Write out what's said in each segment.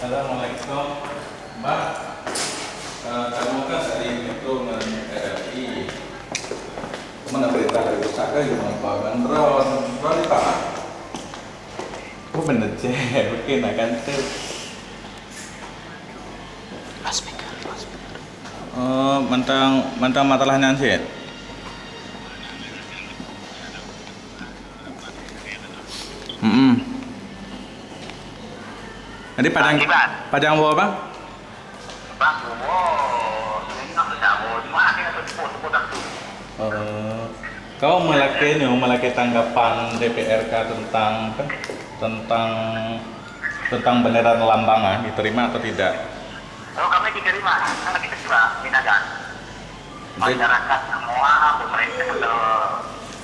Assalamualaikum, Mbak. Kamu kan dari Metro RRI. Mana perintah dari pusaka gimana Pak Bandron? Berani Pak? Oh bener cek, bikin akan tuh. Loudspeaker. Mentang masalahnya sih. Jadi padang bawa Bang? Bang, ini nggak bisa, di mana kita sebut aku. Kau melaki tanggapan DPRK tentang beneran lambangan diterima atau tidak? Kalau kami diterima, kan kita juga minakan. Masyarakat semua, pemerintah itu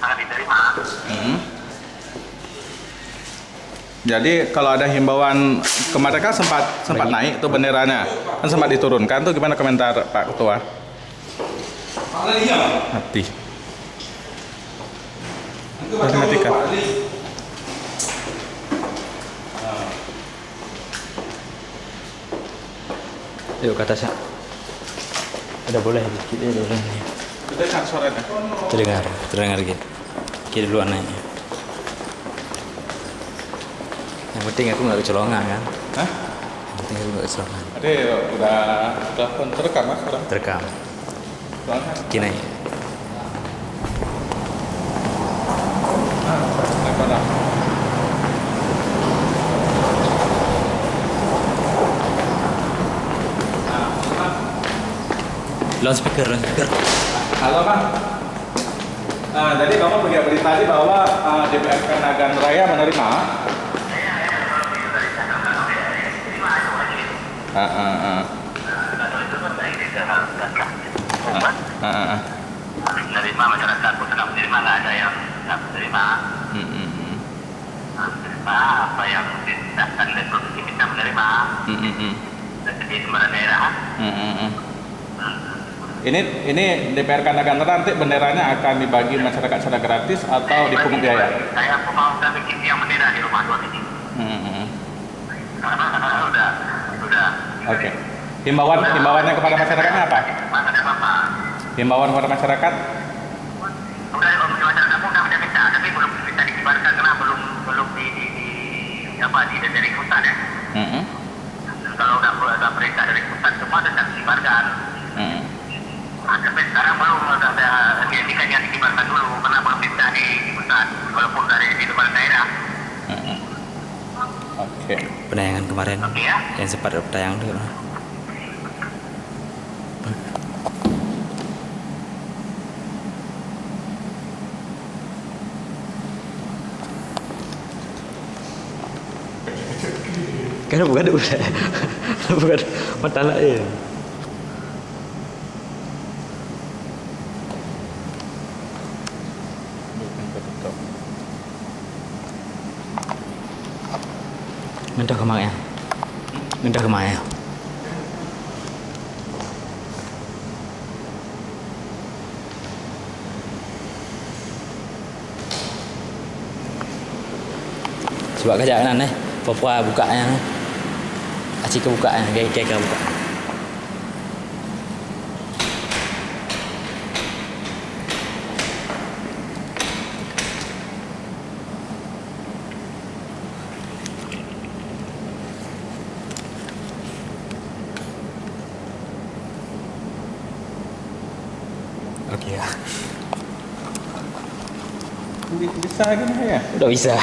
sangat diterima. Jadi kalau ada himbauan kemarin kan sempat naik tuh benderanya, kan sempat diturunkan tuh, gimana komentar Pak Ketua? Hati. Perhatikan. Yuk ke atasnya. Udah boleh dikit ya, udah boleh. Dengar suaranya. Terdengar gitu. Kiri dulu naiknya. Yang penting aku nggak kecolongan kan? Hah? Yang penting aku nggak kecolongan. Tadi udah telepon terekam Mas sekarang. Terekam. Soalnya. Kini. Telepon dah. Loudspeaker. Halo Bang. Jadi kamu punya berita tadi bahwa DPRK Nagan Raya menerima. Menerima masyarakat, bukan menerima, nggak ada yang nggak menerima. Menerima apa yang didasarkan oleh provinsi kita menerima. Dan jadi kemarin daerah. Ini DPRK Nagan Raya nanti benderanya akan dibagi masyarakat secara gratis atau dipungut biaya? Saya mau bikin yang bendera di rumah dua titik. Udah. Oke. Himbauannya kepada masyarakatnya apa? Mana ada apa? Himbauan kepada masyarakat? Udah masyarakat pun udah minta, tapi belum bisa dikibarkan karena belum dari pusat ya. Kalau udah perintah dari pusat semua sudah dikibarkan. Tapi sekarang belum ada diindikan yang dikibarkan dulu karena belum bisa di pusat, walaupun dari di depan daerah. Oke. Penayangan kemarin. Oke ya. Yang sempat tayang dulu. Kan bukan udah. Bukan mata lain. Minta ke mak ya. Minta ke mak ya. Coba kerjaan nih. Papa bukanya. Acik ke bukanya, kayak buka. Oke ya. Bisa gini ya? Udah bisa.